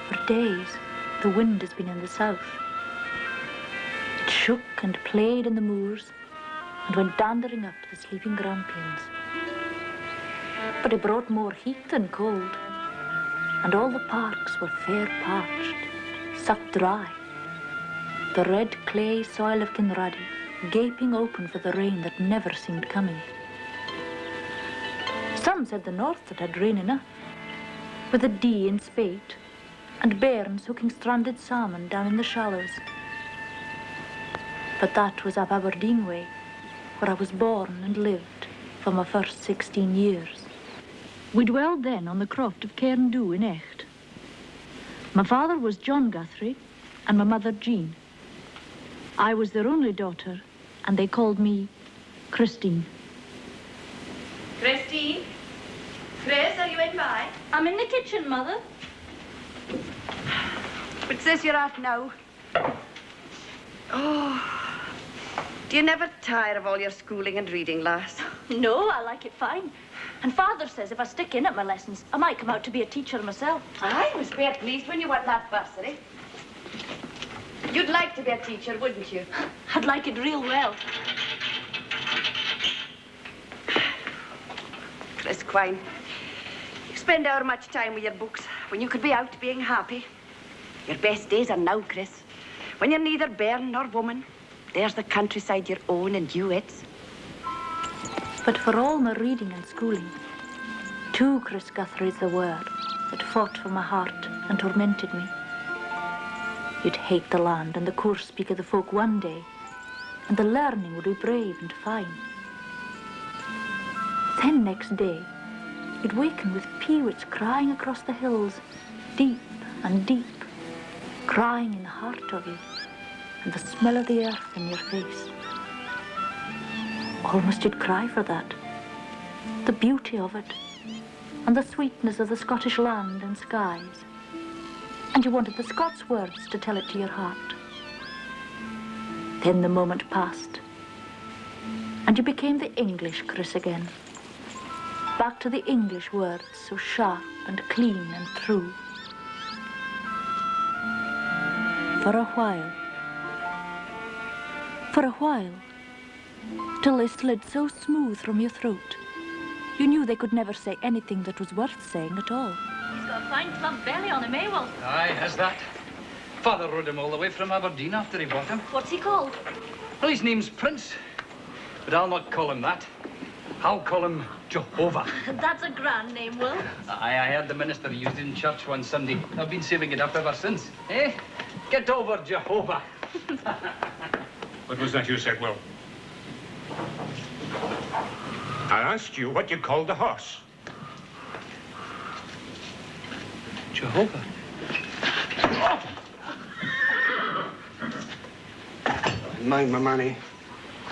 For days, the wind has been in the south. It shook and played in the moors and went dandering up the sleeping grampians. But it brought more heat than cold, and all the parks were fair parched, sucked dry. The red clay soil of Kinraddie gaping open for the rain that never seemed coming. Some said the north had had rain enough, with a Dee in spate, and bairns hooking stranded salmon down in the shallows. But that was up Aberdeen way, where I was born and lived for my first 16 years. We dwelled then on the croft of Cairndhu in Echt. My father was John Guthrie, and my mother Jean. I was their only daughter, and they called me Christine. Christine? Chris, are you in by? I'm in the kitchen, Mother. What's this you're at now? Oh. Do you never tire of all your schooling and reading, lass? No, I like it fine. And Father says if I stick in at my lessons, I might come out to be a teacher myself. I was very pleased when you won that bursary. You'd like to be a teacher, wouldn't you? I'd like it real well. Chris Quine, you spend how much time with your books when you could be out being happy. Your best days are now, Chris. When you're neither bairn nor woman, there's the countryside your own and you its. But for all my reading and schooling, two Chris Guthries there were that fought for my heart and tormented me. You'd hate the land and the coarse speak of the folk one day, and the learning would be brave and fine. Then next day, you'd waken with peewits crying across the hills, deep and deep, crying in the heart of you, and the smell of the earth in your face. Almost you'd cry for that, the beauty of it, and the sweetness of the Scottish land and skies. And you wanted the Scots words to tell it to your heart. Then the moment passed, and you became the English Chris again. Back to the English words, so sharp and clean and true. For a while, till they slid so smooth from your throat, you knew they could never say anything that was worth saying at all. He's got a fine plump belly on him, eh, Will? Aye, has that. Father rode him all the way from Aberdeen after he bought him. What's he called? Well, his name's Prince, but I'll not call him that. I'll call him Jehovah. That's a grand name, Will. Aye, I heard the minister used it in church one Sunday. I've been saving it up ever since. Eh? Get over Jehovah. What was that you said, Will? I asked you what you called the horse. Jehovah. Mind my money.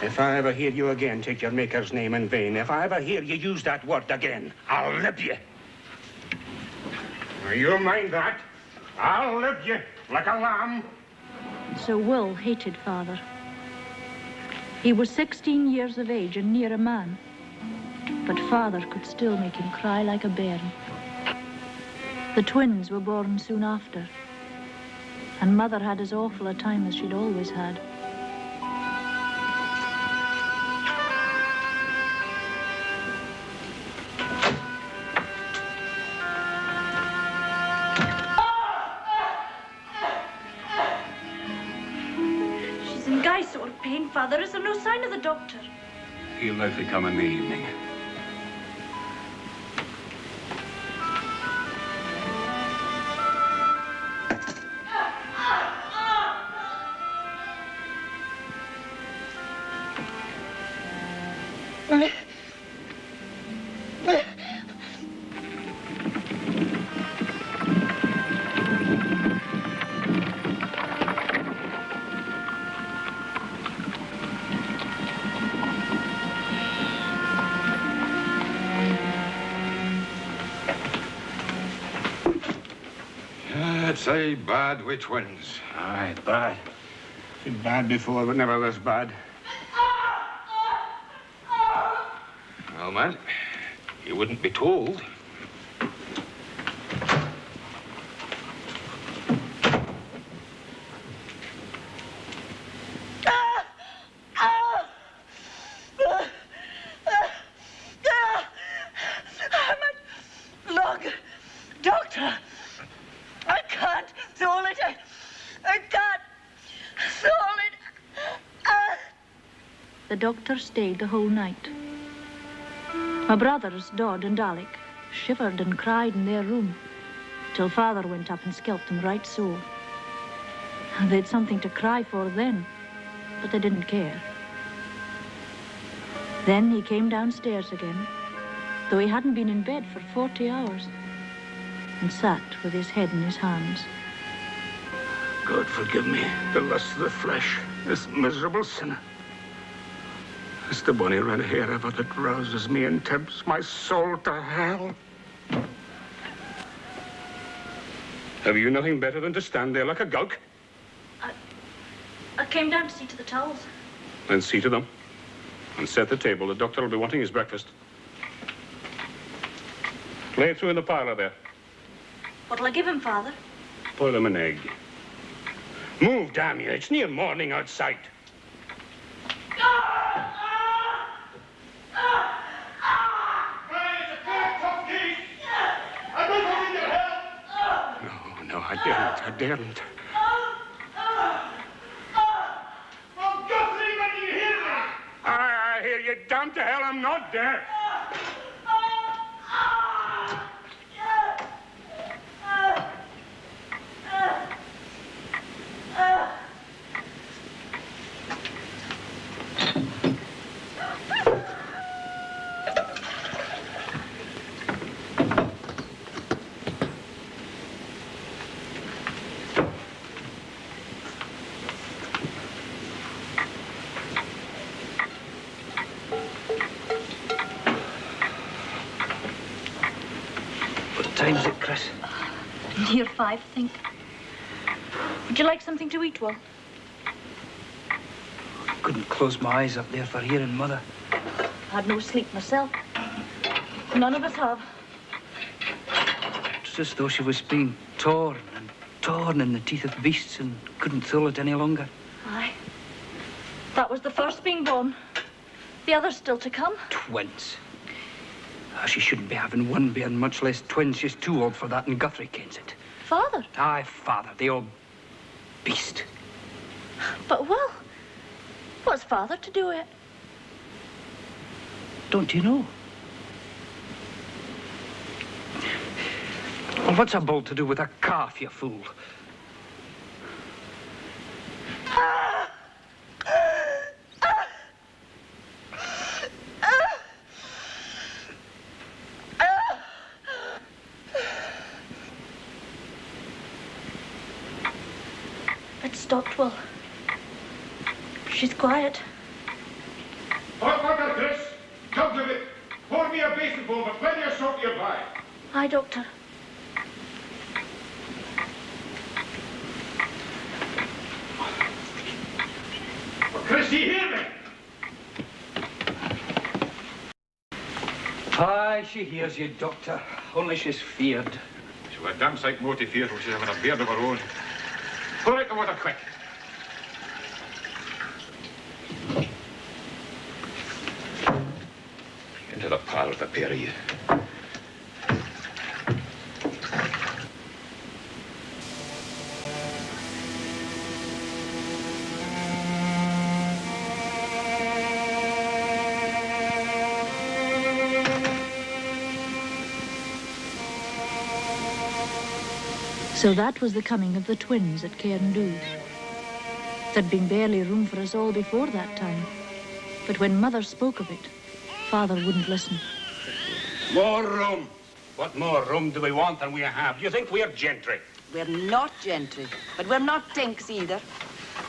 If I ever hear you again take your maker's name in vain, if I ever hear you use that word again, I'll lip you. Now, you mind that? I'll lip you like a lamb. So Will hated Father. He was 16 years of age and near a man, but Father could still make him cry like a bairn. The twins were born soon after, and Mother had as awful a time as she'd always had. She's in Guy's sort of pain, Father. Is there no sign of the doctor? He'll likely come in the evening. It's a bad with twins. Aye, bad. Been bad before, but never this bad. Well, man, you wouldn't be told. Doctor! I can't swallow it. I can't swallow it. The doctor stayed the whole night. My brothers, Dodd and Alec, shivered and cried in their room till Father went up and scalped them right so. They'd something to cry for then, but they didn't care. Then he came downstairs again, though he hadn't been in bed for 40 hours, and sat with his head in his hands. God forgive me, the lust of the flesh, this miserable sinner. It's the bonny red hair of it that rouses me and tempts my soul to hell. Have you nothing better than to stand there like a gulk? I came down to see to the towels. Then see to them. And set the table. The doctor will be wanting his breakfast. Lay it through in the parlor there. What'll I give him, Father? Boil him an egg. Move, damn you. It's near morning outside. No, I daren't. Oh, Guthrie, when you hear me? I hear you. Damn to hell, I'm not deaf. Time's it, Chris? Near 5, I think. Would you like something to eat, Will? I couldn't close my eyes up there for hearing Mother. I had no sleep myself. None of us have. It's as though she was being torn and torn in the teeth of beasts and couldn't throw it any longer. Aye. That was the first being born. The other's still to come. Twins. She shouldn't be having one bairn, much less twins. She's too old for that, and Guthrie kens it. Father? Aye, Father, the old beast. But, Will, what's Father to do with it? Don't you know? Well, what's a bull to do with a calf, you fool? It stopped, Will. She's quiet. Hot water, Chris. Come to it. Pour me a basinful, but plenty of soap nearby. Aye, Doctor. Chris, you hear me? Aye, she hears you, Doctor. Only she's feared. She's a damn sight more to fear when she's having a beard of her own. Pour out the water quick. Into the parlor, the pair of you. So that was the coming of the twins at Kinraddie. There'd been barely room for us all before that time. But when Mother spoke of it, Father wouldn't listen. More room. What more room do we want than we have? Do you think we're gentry? We're not gentry, but we're not tinks either.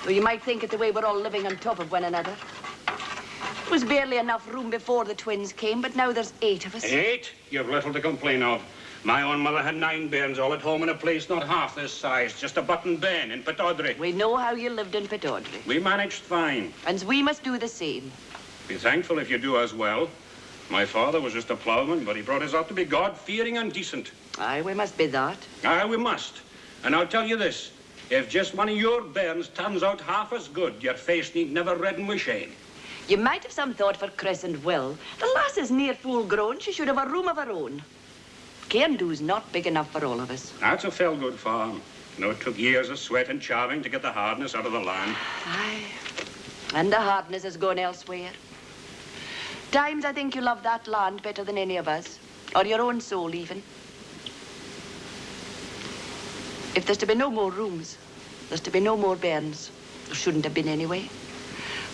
Though you might think it the way we're all living on top of one another. There was barely enough room before the twins came, but now there's 8 of us. 8? You've little to complain of. My own mother had 9 bairns all at home in a place not half this size, just a button ben in Pittodrie. We know how you lived in Pittodrie. We managed fine. And we must do the same. Be thankful if you do as well. My father was just a ploughman, but he brought us up to be God-fearing and decent. Aye, we must be that. Aye, we must. And I'll tell you this, if just one of your bairns turns out half as good, your face need never redden with shame. You might have some thought for Chris and Will. The lass is near full grown. She should have a room of her own. Cairndoo's not big enough for all of us. That's a fell-good farm. You know, it took years of sweat and charving to get the hardness out of the land. Aye. And the hardness is going elsewhere. Times I think you love that land better than any of us. Or your own soul, even. If there's to be no more rooms, there's to be no more bairns. There shouldn't have been anyway.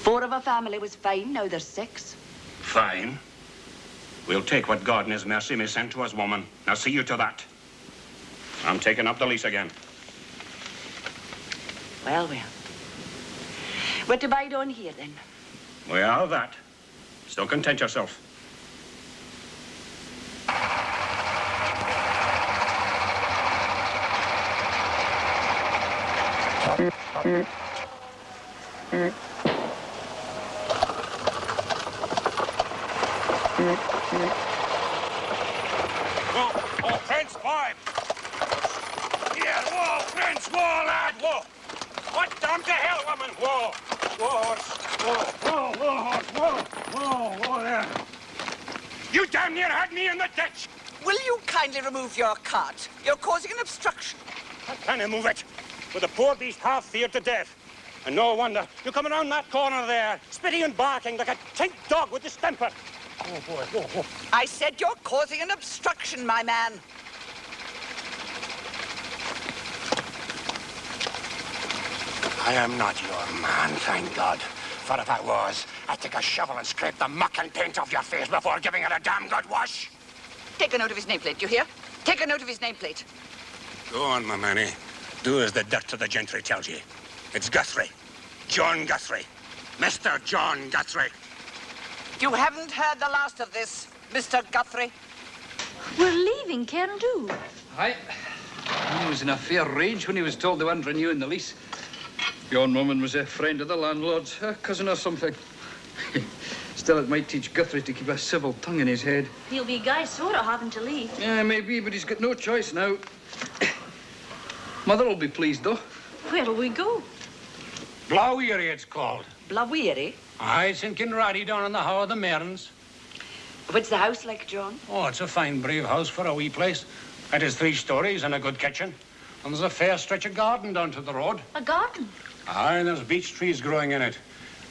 4 of our family was fine, now there's 6. Fine. We'll take what God in his mercy may send to us, woman. Now see you to that. I'm taking up the lease again. Well, well. We're to bide on here, then. Well, that. Still content yourself. Whoa, Prince, boy! Here, whoa, Prince, whoa, lad, whoa! What damn to hell, woman? Whoa, whoa, whoa, whoa, whoa, whoa, whoa, there. You damn near had me in the ditch. Will you kindly remove your cart? You're causing an obstruction. I can't move it. With the poor beast half feared to death. And no wonder. You come around that corner there, spitting and barking like a tink dog with distemper. Oh, boy, whoa, whoa. I said you're causing an obstruction, my man. I am not your man, thank God. For if I was, I'd take a shovel and scrape the muck and paint off your face before giving it a damn good wash. Take a note of his nameplate, you hear? Take a note of his nameplate. Go on, my manny. Do as the dirt of the gentry tells you. It's Guthrie. John Guthrie. Mr. John Guthrie. You haven't heard the last of this, Mr. Guthrie. We're leaving Cairndoo. Aye. He was in a fair rage when he was told they weren't renewing the lease. Yon woman was a friend of the landlord's, a cousin or something. Still, it might teach Guthrie to keep a civil tongue in his head. He'll be guy sore at having to leave. Yeah, maybe, but he's got no choice now. Mother will be pleased, though. Where'll we go? Blaweary, it's called. Blaweary? Aye, it's in Kinraddie, down on the How of the Mearns. What's the house like, John? Oh, it's a fine, brave house for a wee place. It has 3 stories and a good kitchen. And there's a fair stretch of garden down to the road. A garden? Aye, and there's beech trees growing in it.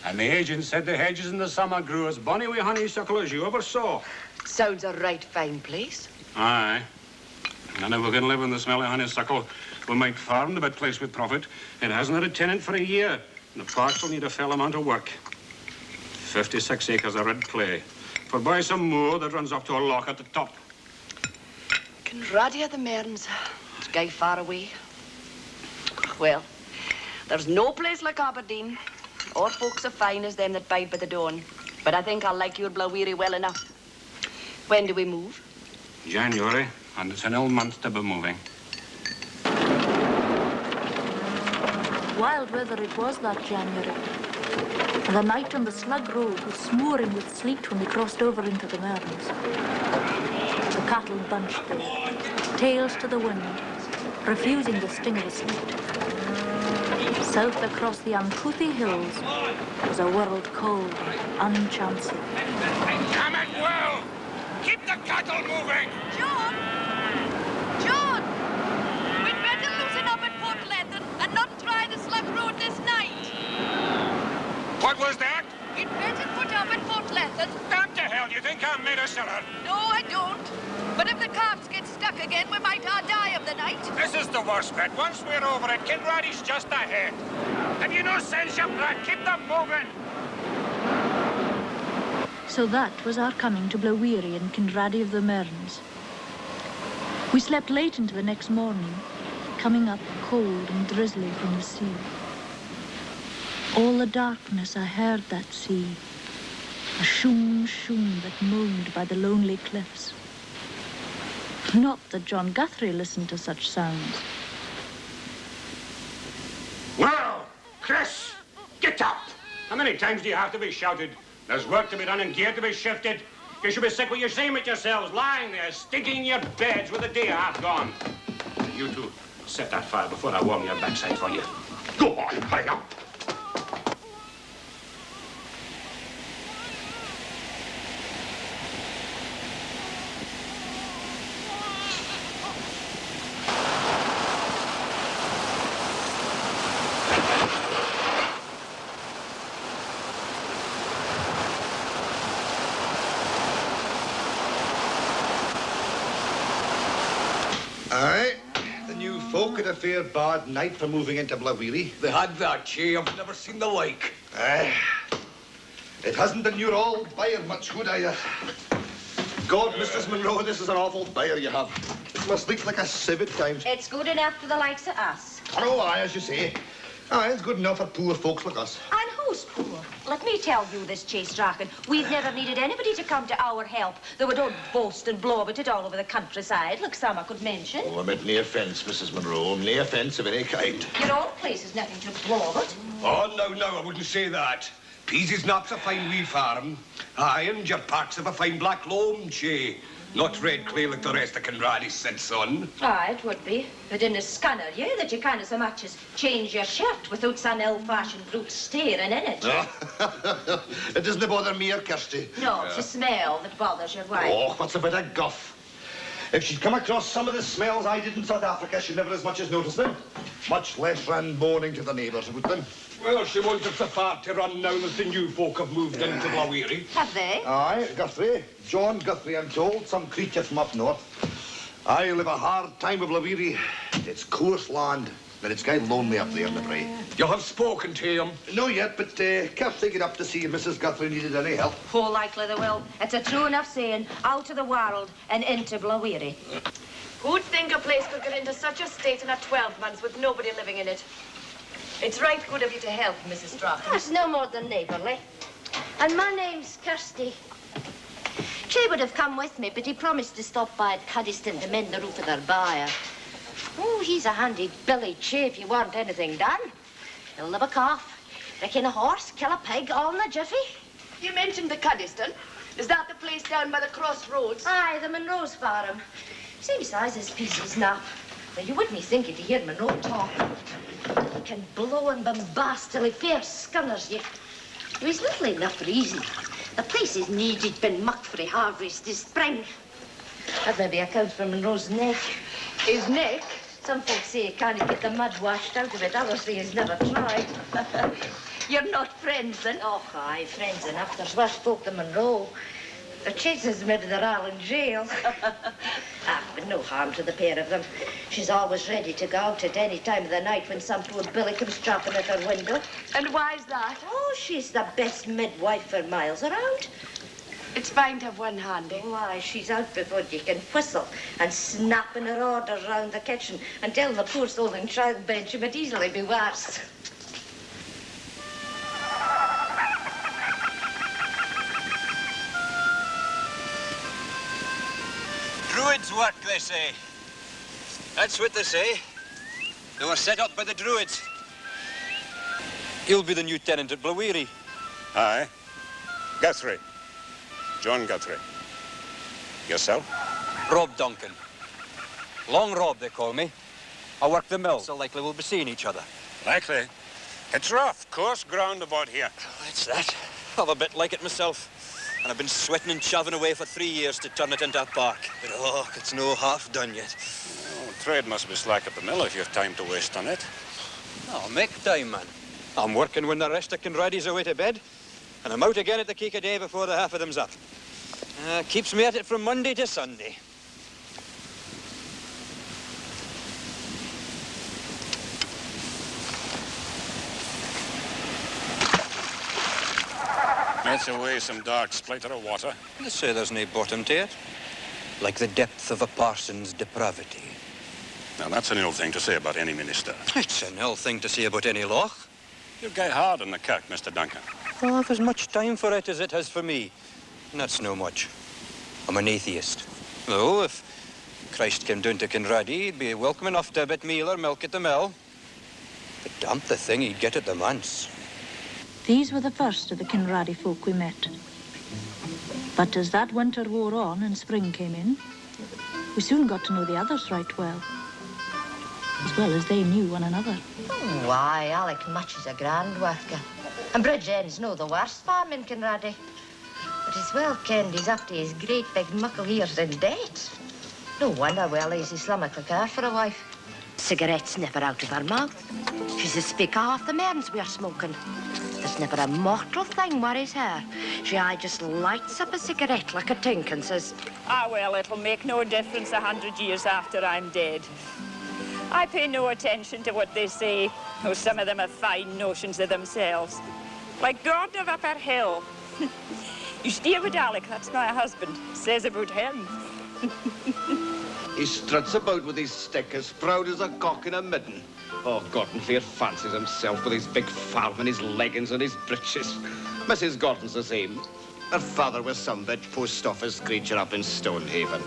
And the agent said the hedges in the summer grew as bonny wi' honeysuckle as you ever saw. Sounds a right fine place. Aye. And if we can live in the smell of honeysuckle, we might farm the bit place with profit. It hasn't had a tenant for a year. And the parks will need a fell amount of work. 56 acres of red clay. For by some moor that runs up to a lock at the top. Kinraddie of the Mearns. It's gay far away. Well, there's no place like Aberdeen, or folks as fine as them that bide by the Don. But I think I'll like your Blaweary well enough. When do we move? January, and it's an ill month to be moving. Wild weather it was that January. And the night on the slug road was smooring with sleet when we crossed over into the Mearns. The cattle bunched there, tails to the wind, refusing the sting of the sleet. South across the uncouthie hills was a world cold and unchancey. Damn it, well! Keep the cattle moving! John! John! We'd better loosen up at Port Lethen and not try the slug road this night. What was that? We'd better put up at Port Lethen. Damn to hell, you think I'm made a sinner? No, I don't. But if the carts get stuck again, we might all die of the night. This is the worst bit. Once we're over it, Kinraddie's just ahead. Have you no sense, you brat? Keep them moving! So that was our coming to Blaweary and Kinraddie of the Mearns. We slept late into the next morning, coming up cold and drizzly from the sea. All the darkness I heard that sea, a shoom, shoom that moaned by the lonely cliffs. Not that John Guthrie listened to such sounds. Well, Chris, get up! How many times do you have to be shouted? There's work to be done and gear to be shifted. You should be sick with your shame at yourselves, lying there, stinking in your beds with the day half gone. You two, set that fire before I warm your backside for you. Go on, hurry up! the new folk had a fair bad night for moving into Blaweary. They had that, Che. I've never seen the like. It hasn't done your old buyer much good either. God, Mrs. Monroe, this is an awful buyer you have. It must leak like a sieve at times. It's good enough for the likes of us. Oh, aye, as you say. Aye, it's good enough for poor folks like us. And who's poor? Let me tell you this, Che Strachan. We've never needed anybody to come to our help, though we don't boast and blow about it all over the countryside, like some I could mention. Oh, I meant no offence, Mrs. Monroe. No offence of any kind. Your own place is nothing to blow about. Oh, no, I wouldn't say that. Peasy's Knap's a fine wee farm. Aye, and your parks have a fine black loam, Che. Not red clay like the rest of Kinraddie sits on. Aye, it would be. But in a scunner, yeah, that you can't so much as change your shirt without some old-fashioned brute staring in it. It doesn't bother me or Kirsty. No, it's the smell that bothers your wife. Oh, what's a bit of guff? If she'd come across some of the smells I did in South Africa, she'd never as much as notice them. Much less run mourning to the neighbours about them. Well, she won't have so far to run now that the new folk have moved into Blaweary. Have they? Aye, Guthrie. John Guthrie, I'm told. Some creature from up north. I live a hard time with Blaweary. It's coarse land, and it's kind of lonely up there in the brae. You have spoken to him? No yet, but can't take it up to see if Mrs. Guthrie needed any help. Oh, likely they will. It's a true enough saying, out of the world and into Blaweary. Who'd think a place could get into such a state in a 12 months with nobody living in it? It's right good of you to help, Mrs. Strachan. That's no more than neighbourly. And my name's Kirsty. Che would have come with me, but he promised to stop by at Cuddiston to mend the roof of their byre. Oh, he's a handy billy, Che, if you want anything done. He'll live a calf, break in a horse, kill a pig, all in a jiffy. You mentioned the Cuddiston. Is that the place down by the crossroads? Aye, the Monroe's farm. Same size as Peasy's Knap. Now, you wouldn't be thinking to hear Monroe talk. He can blow and bombast till he fair scunners you. He's little enough reason. The place is knee-deep in muck for a harvest this spring. That maybe accounts for Monroe's neck. His neck? Some folks say he can't get the mud washed out of it. Others say he's never tried. You're not friends, then? Oh, aye, friends enough. There's worse folk than Monroe. The chases maybe they're all in jail. But no harm to the pair of them. She's always ready to go out at any time of the night when some poor Billy comes dropping at her window. And why's that? Oh, she's the best midwife for miles around. It's fine to have one handy. Why, she's out before you can whistle and snapping her orders round the kitchen and telling the poor soul in childbed she might easily be worse. Druids' work, they say. That's what they say. They were set up by the Druids. You'll be the new tenant at Blaweary. Aye. Guthrie. John Guthrie. Yourself? Rob Duncan. Long Rob, they call me. I work the mill, so likely we'll be seeing each other. Likely. It's rough, coarse ground about here. It's that. I'm a bit like it myself. And I've been sweating and shoving away for 3 years to turn it into a park. But, oh, it's no half done yet. Oh, trade must be slack at the mill if you've time to waste on it. Oh, make time, man. I'm working when the rest of Kinraddie's away to bed. And I'm out again at the keek a day before the half of them's up. Keeps me at it from Monday to Sunday. That's away some dark splatter of water. They say there's no bottom to it. Like the depth of a parson's depravity. Now, that's an ill thing to say about any minister. It's an ill thing to say about any loch. You go hard on the kirk, Mr. Duncan. Oh, if there's much time for it as it has for me. And that's no much. I'm an atheist. Though, if Christ came down to Kinraddie, he'd be welcome enough to a bit meal or milk at the mill. But damn the thing he'd get at the manse. These were the first of the Kinraddie folk we met. But as that winter wore on and spring came in, we soon got to know the others right well as they knew one another. Oh, aye, Alec Much is a grand worker. And Bridgeend's no the worst farm in Kinraddie. But it's well kenned he's up to his great big muckle ears in debt. No wonder Welly's Islamic care for a wife. Cigarettes never out of her mouth. She's a speak half the merns we're smoking. There's never a mortal thing worries her. She just lights up a cigarette like a tink and says, Ah, well, it'll make no difference 100 years after I'm dead. I pay no attention to what they say, though some of them have fine notions of themselves. Like Gordon of Upper Hill. You stay with Alec, that's my husband, says about him. He struts about with his stick as proud as a cock in a midden. Oh, Gordon fair fancies himself with his big farm and his leggings and his breeches. Mrs. Gordon's the same. Her father was some bit post office creature up in Stonehaven.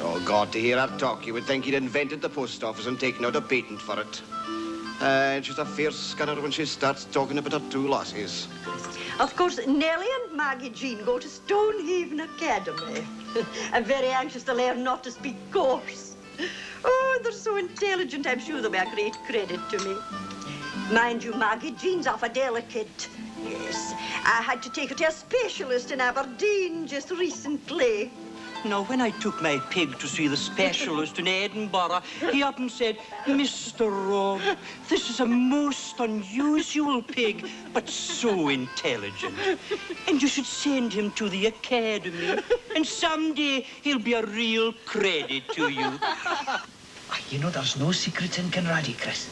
Oh, God, to hear her talk, you would think he'd invented the post office and taken out a patent for it. And she's a fierce scunner when she starts talking about her two lassies. Of course, Nellie and Maggie Jean go to Stonehaven Academy. I'm very anxious to learn not to speak coarse. Oh, they're so intelligent, I'm sure they'll be a great credit to me. Mind you, Maggie Jean's awful delicate. Yes, I had to take her to a specialist in Aberdeen just recently. Now, when I took my pig to see the specialist in Edinburgh, he up and said, Mr. Robb, this is a most unusual pig, but so intelligent. And you should send him to the academy, and someday he'll be a real credit to you. You know, there's no secrets in Kinraddie, Chris.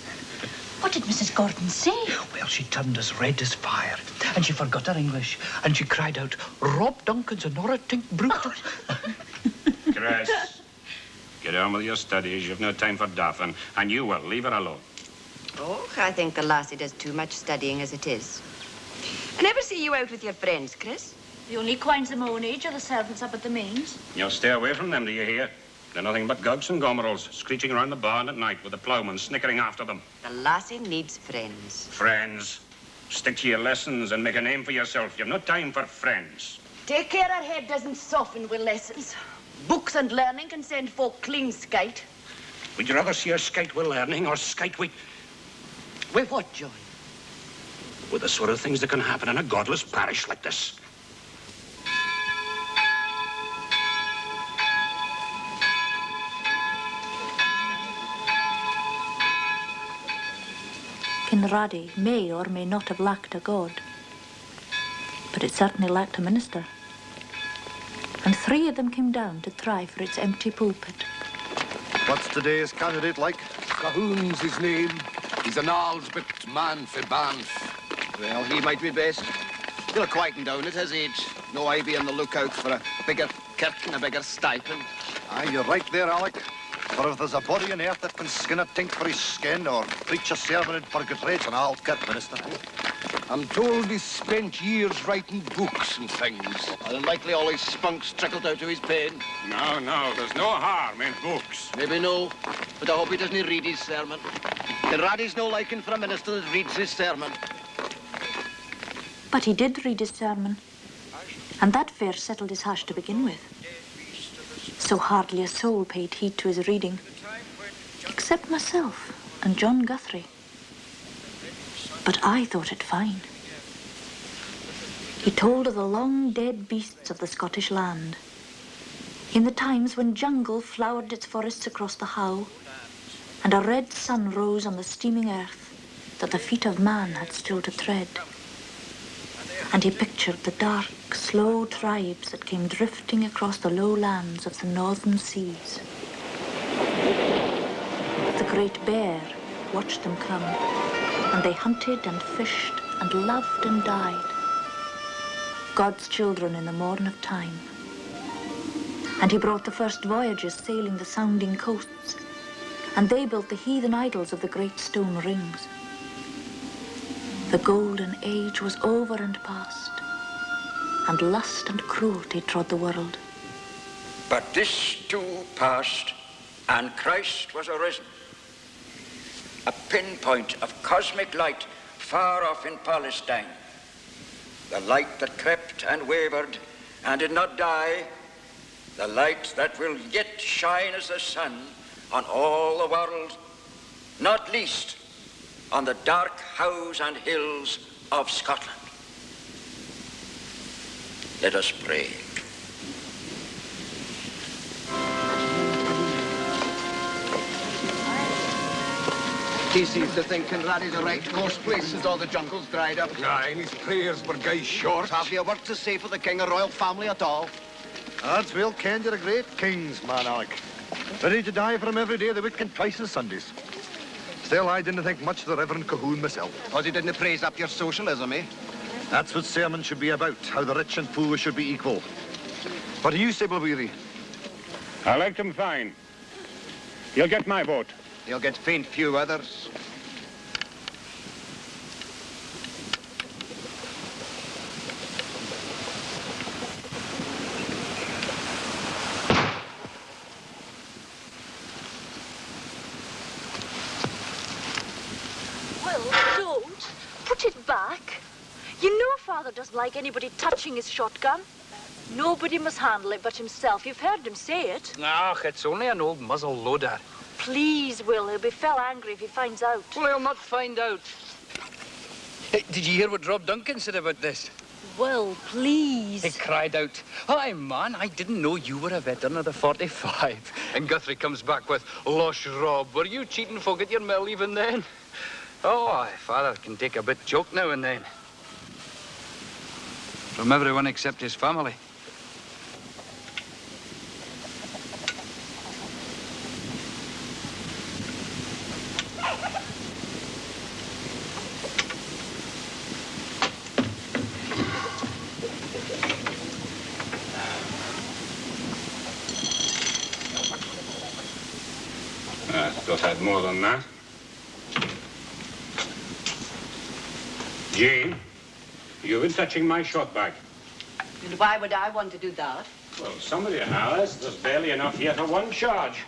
What did Mrs. Gordon say? Well, she turned as red as fire, and she forgot her English, and she cried out, Rob Duncan's a Norritink brute. Chris, get on with your studies. You've no time for daffing, and you will leave her alone. Oh, I think the lassie does too much studying as it is. I never see you out with your friends, Chris. The only quines of my own age are the servants up at the mains. You'll stay away from them, do you hear? They're nothing but gugs and gomerals, screeching around the barn at night with the ploughman snickering after them. The lassie needs friends. Friends. Stick to your lessons and make a name for yourself. You've no time for friends. Take care her head doesn't soften with lessons. Books and learning can send folk clean skite. Would you rather see her skite with learning or skite with... With what, John? With the sort of things that can happen in a godless parish like this. Kinraddie may or may not have lacked a god, but it certainly lacked a minister. And 3 of them came down to try for its empty pulpit. What's today's candidate like? Cahoon's his name. He's an Alsbit man for Banff. Well, he might be best. He'll quieten down at his age. No, I be on the lookout for a bigger kirk and a bigger stipend. Aye, you're right there, Alec. For if there's a body on earth that can skin a tink for his skin or preach a sermon in purgatory, it's an old kirk minister. I'm told he spent years writing books and things. And likely all his spunks trickled out to his pen. No, there's no harm in books. Maybe no, but I hope he doesn't read his sermon. Kinraddie's no liking for a minister that reads his sermon. But he did read his sermon, and that fair settled his hash to begin with. So hardly a soul paid heed to his reading, except myself and John Guthrie. But I thought it fine. He told of the long dead beasts of the Scottish land, in the times when jungle flowered its forests across the How, and a red sun rose on the steaming earth that the feet of man had still to tread. And he pictured the dark, slow tribes that came drifting across the low lands of the northern seas. The great bear watched them come, and they hunted and fished and loved and died. God's children in the morn of time. And he brought the first voyagers sailing the sounding coasts, and they built the heathen idols of the great stone rings. The golden age was over and past, and lust and cruelty trod the world. But this too passed, and Christ was arisen. A pinpoint of cosmic light far off in Palestine. The light that crept and wavered and did not die. The light that will yet shine as the sun on all the world, not least on the dark howes and hills of Scotland. Let us pray. He seems to think Kinraddie's a right course place since all the jungle's dried up. Aye, and his prayers were guy short. Have you work to say for the king or royal family at all? That's well kenned you're a great king's man, Alec. Ready to die for him every day of the week and twice on Sundays. Still, I didn't think much of the Reverend Cahoon myself. Because he didn't praise up your socialism, eh? That's what sermons should be about, how the rich and poor should be equal. What do you say, Blaweary? I liked him fine. You'll get my vote. You'll get faint few others. Well, don't. Put it back. You know Father doesn't like anybody touching his shotgun. Nobody must handle it but himself. You've heard him say it. Ach, it's only an old muzzle loader. Please, Will. He'll be fell angry if he finds out. Well, he'll not find out. Hey, did you hear what Rob Duncan said about this? Well, please. He cried out, "Hi, man, I didn't know you were a veteran of the 45. And Guthrie comes back with, "Losh, Rob, were you cheating folk at your mill even then?" Oh, aye, Father can take a bit joke now and then. From everyone except his family. I thought I'd more than that. Jane, you've been touching my shot bag. And why would I want to do that? Well, somebody has. There's barely enough here for one charge.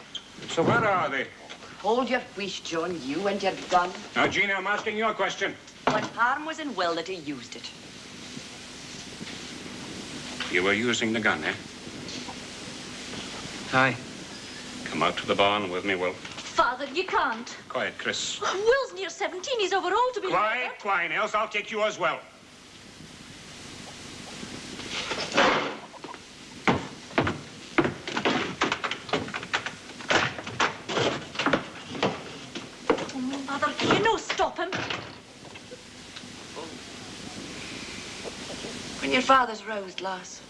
So where are they? Hold your wish, John, you and your gun. Now, Gina, I'm asking you a question. What harm was in Will that he used it? You were using the gun, eh? Aye. Come out to the barn with me, Will. Father, you can't. Quiet, Chris. Will's near 17. He's over old to be... Quiet, quiet, else I'll take you as well. Oh, Mother, you know, stop him. When your father's roused, lass,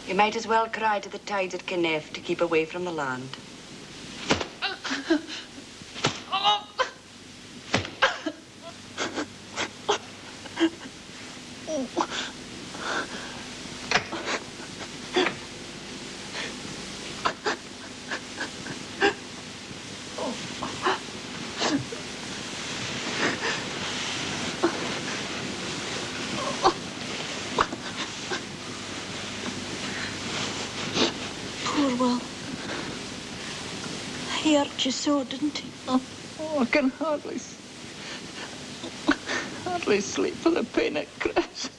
you might as well cry to the tides at Kinnaddie to keep away from the land. Poor Will. He hurt you so, didn't he? Oh, I can hardly sleep for the pain it Chris.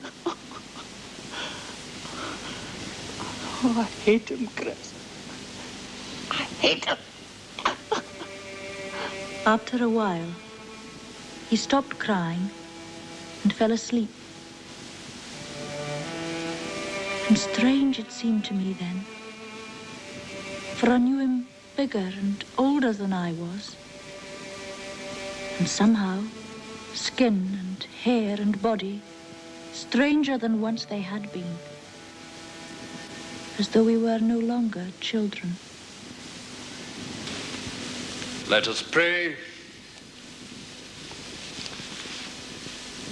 Oh, I hate him, Chris. I hate him. After a while, he stopped crying and fell asleep. And strange it seemed to me then, for I knew him bigger and older than I was. And somehow, skin and hair and body, stranger than once they had been. As though we were no longer children. Let us pray.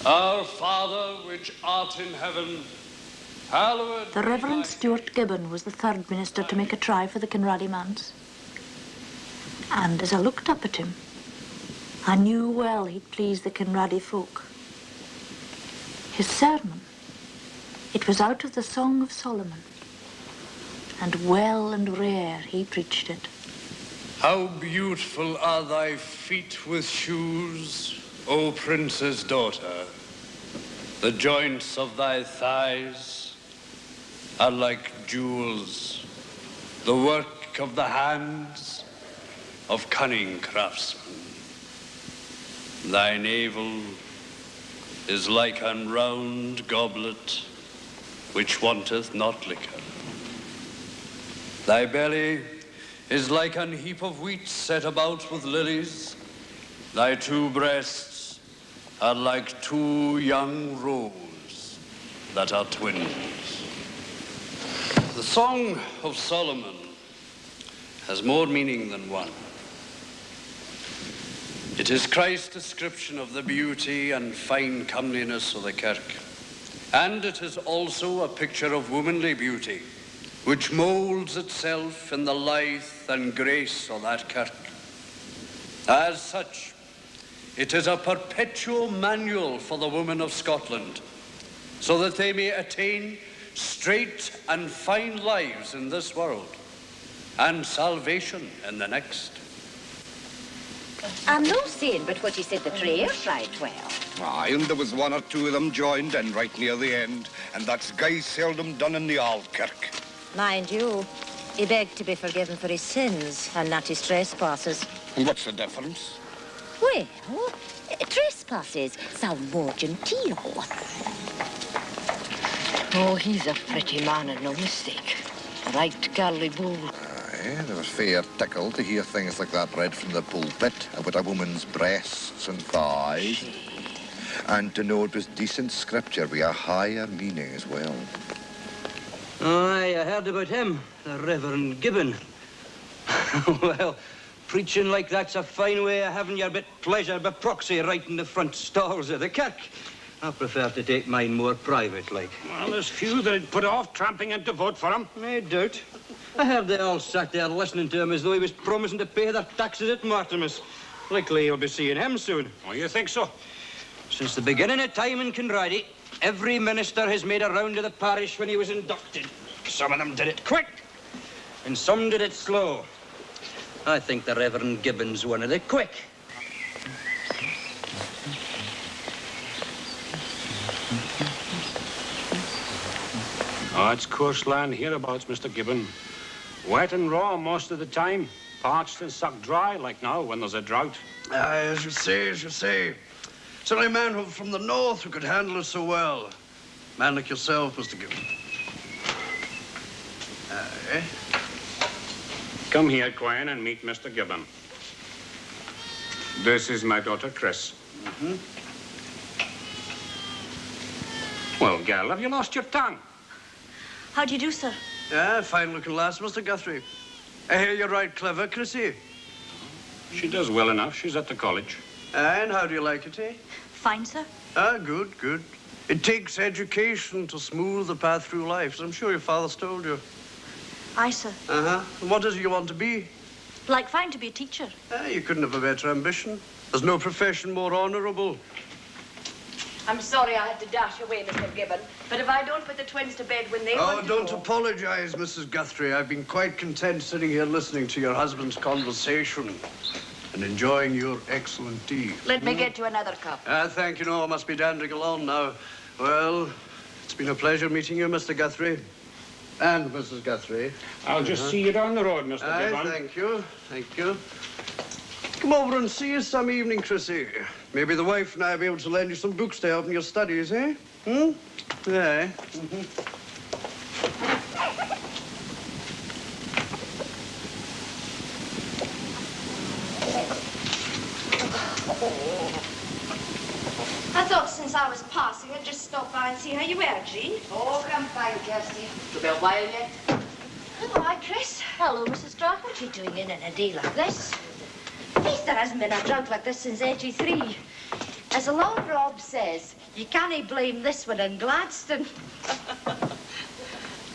Our Father, which art in heaven, hallowed... The Reverend Stuart Gibbon was the third minister to make a try for the Kinraddie manse. And as I looked up at him, I knew well he'd please the Kinraddie folk. His sermon, it was out of the Song of Solomon, and well and rare he preached it. How beautiful are thy feet with shoes, O prince's daughter. The joints of thy thighs are like jewels, the work of the hands of cunning craftsmen. Thy navel is like an round goblet which wanteth not liquor. Thy belly is like an heap of wheat set about with lilies. Thy two breasts are like two young roes that are twins. The Song of Solomon has more meaning than one. It is Christ's description of the beauty and fine comeliness of the kirk. And it is also a picture of womanly beauty, which moulds itself in the life and grace of that kirk. As such, it is a perpetual manual for the women of Scotland, so that they may attain straight and fine lives in this world, and salvation in the next. I'm no saying but what he said the prayers right well. Aye, and there was one or two of them joined in right near the end, and that's Guy seldom done in the old kirk. Mind you, he begged to be forgiven for his sins and not his trespasses. And what's the difference? Well, trespasses sound more genteel. Oh, he's a pretty man and no mistake. A right galley bull. Aye, there was fair tickle to hear things like that read from the pulpit about a woman's breasts and thighs. And to know it was decent scripture with a higher meaning as well. Aye, I heard about him, the Reverend Gibbon. Well, preaching like that's a fine way of having your bit pleasure by proxy right in the front stalls of the kirk. I prefer to take mine more private, like. Well, there's few that'd put off tramping in to vote for him. No doubt. I heard they all sat there listening to him as though he was promising to pay their taxes at Martimas. Likely you'll be seeing him soon. Oh, you think so? Since the beginning of time in Kinraddie, every minister has made a round of the parish when he was inducted. Some of them did it quick, and some did it slow. I think the Reverend Gibbon's one of the quick. Oh, it's coarse land hereabouts, Mr. Gibbon. Wet and raw most of the time. Parched and sucked dry, like now, when there's a drought. As you say, as you say. It's only a man from the north who could handle it so well. Man like yourself, Mr. Gibbon. Aye. Come here, Quine, and meet Mr. Gibbon. This is my daughter, Chris. Mm-hmm. Well, gal, have you lost your tongue? How do you do, sir? Yeah, fine-looking lass, Mr. Guthrie. I hear you're right clever, Chrissy. She does well enough. She's at the college. And how do you like it, eh? Fine, sir. Ah, good, good. It takes education to smooth the path through life, as I'm sure your father's told you. Aye, sir. Uh-huh. What is it you want to be? Like fine to be a teacher. Ah, you couldn't have a better ambition. There's no profession more honourable. I'm sorry I had to dash away, Mr. Gibbon, but if I don't put the twins to bed when they want to don't go... apologise, Mrs. Guthrie. I've been quite content sitting here listening to your husband's conversation and enjoying your excellent tea. Let me get you another cup. Thank you. No, I must be dandering along now. Well, it's been a pleasure meeting you, Mr. Guthrie. And Mrs. Guthrie. I'll just see you down the road, Mr. Gibbon. Thank you. Thank you. Come over and see us some evening, Chrissy. Maybe the wife and I will be able to lend you some books to help in your studies, eh? Hmm? Yeah. I thought since I was passing, I'd just stop by and see how you were, Jean. Oh, come fine, Kirsty. It'll be a while yet. Oh, hi, Chris. Hello, Mrs. Straw. What are you doing in a day like this? At least there hasn't been a drought like this since 83. As the Lord Rob says, you can't blame this one in Gladstone.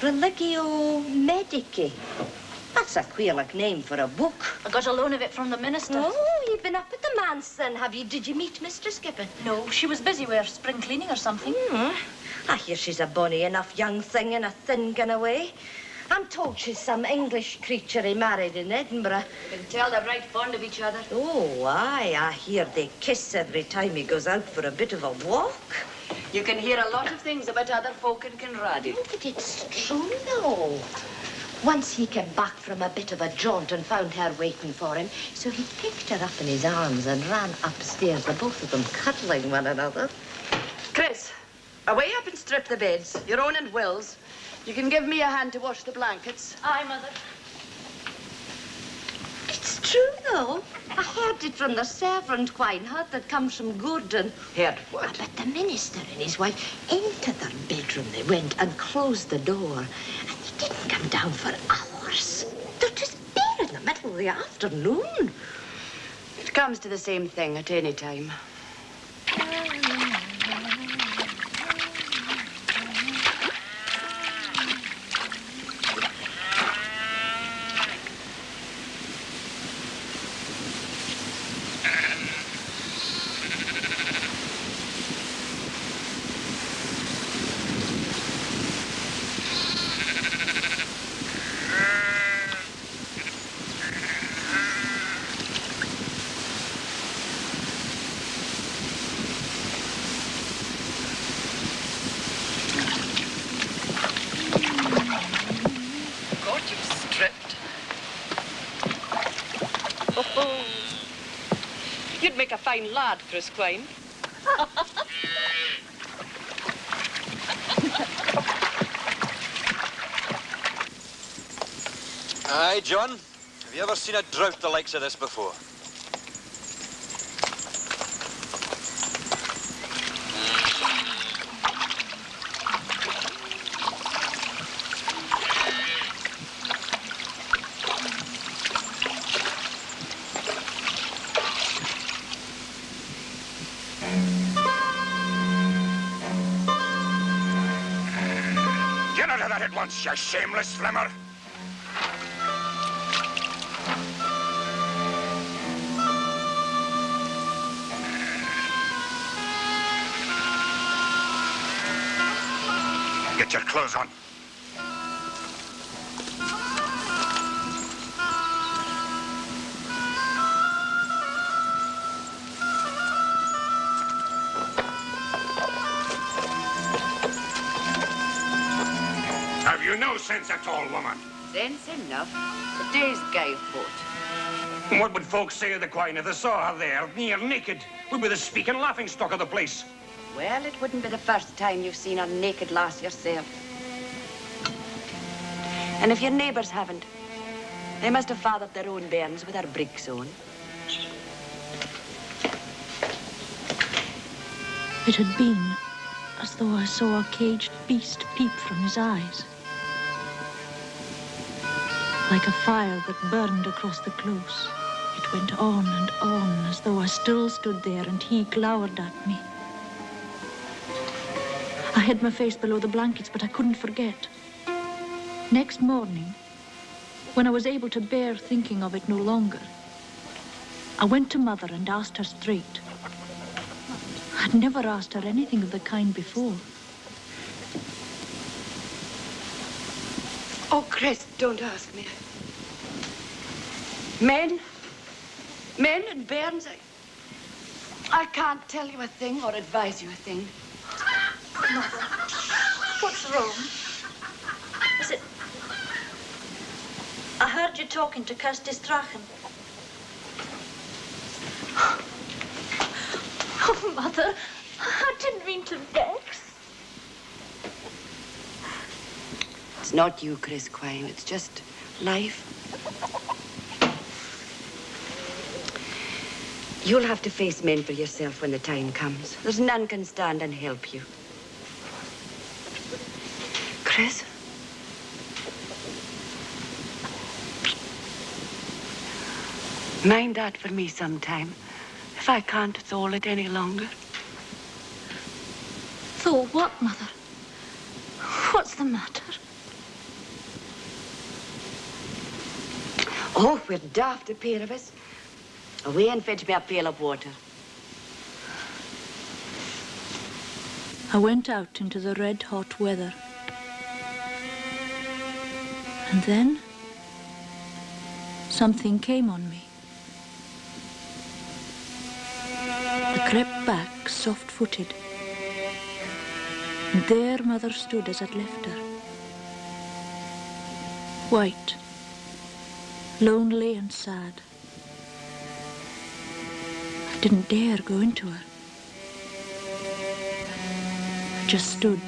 Religio Medici. That's a queer-like name for a book. I got a loan of it from the minister. Oh, you've been up at the manse then, have you? Did you meet Mistress Gibbon? No, she was busy with her spring cleaning or something. I hear she's a bonny enough young thing in a thin kind of way. I'm told she's some English creature he married in Edinburgh. You can tell they're right fond of each other. Oh, aye, I hear they kiss every time he goes out for a bit of a walk. You can hear a lot of things about other folk in Kinraddie. Oh, but it's true, though. Once he came back from a bit of a jaunt and found her waiting for him, so he picked her up in his arms and ran upstairs, the both of them cuddling one another. Chris, away up and strip the beds, your own and Will's. You can give me a hand to wash the blankets. Aye, Mother. It's true, though. I heard it from the servant, Quine, heard that comes from Gordon. Heard what? But the minister and his wife, into their bedroom they went and closed the door. And they didn't come down for hours. They're just there in the middle of the afternoon. It comes to the same thing at any time. You'd make a fine lad, Chris Quine. Aye, John. Have you ever seen a drought the likes of this before? Get out of that at once, you shameless flimmer. Get your clothes on. Have you no sense at all, woman? Sense enough. The day's gay foot. What would folks say of the Quine if they saw her there, near naked? We'd be the speaking laughingstock of the place. Well, it wouldn't be the first time you've seen a naked lass yourself. And if your neighbours haven't, they must have fathered their own bairns with their bricks on. It had been as though I saw a caged beast peep from his eyes. Like a fire that burned across the close, it went on and on as though I still stood there and he glowered at me. I hid my face below the blankets, but I couldn't forget. Next morning, when I was able to bear thinking of it no longer, I went to Mother and asked her straight. I'd never asked her anything of the kind before. Oh, Chris, don't ask me. Men and bairns, I can't tell you a thing or advise you a thing. Mother, what's wrong? Is it... I heard you talking to Kirsty Strachan. Oh, Mother, I didn't mean to vex. It's not you, Chris Quine. It's just life. You'll have to face men for yourself when the time comes. There's none can stand and help you. Chris? Mind that for me sometime, if I can't thole it any longer. So what, Mother? What's the matter? Oh, we're daft, a pair of us. Away and fetch me a pail of water. I went out into the red-hot weather. And then, something came on me. I crept back, soft-footed. And there Mother stood as I'd left her. White, lonely and sad. I didn't dare go into her. I just stood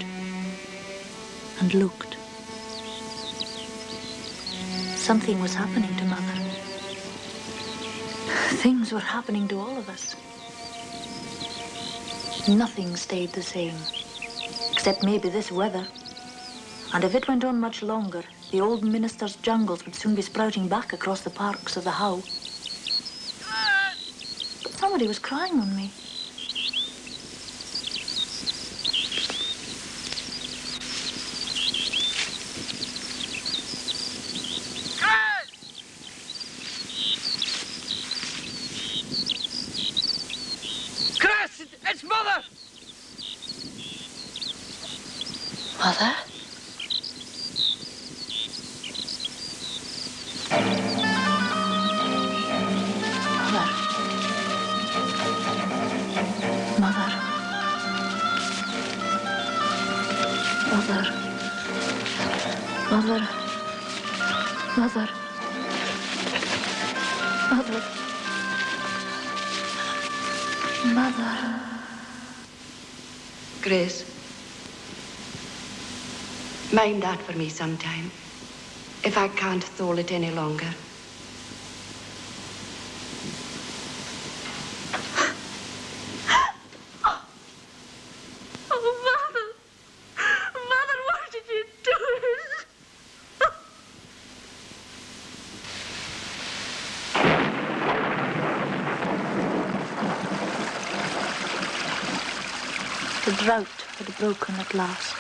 and looked. Something was happening to Mother. Things were happening to all of us. Nothing stayed the same, except maybe this weather. And if it went on much longer, the old minister's jungles would soon be sprouting back across the parks of the How. Somebody was crying on me. Chris, it's Mother! Mother? Mother. Mother. Mother. Mother. Mother. Mother. Grace, mind that for me sometime, if I can't thole it any longer. The drought had broken at last.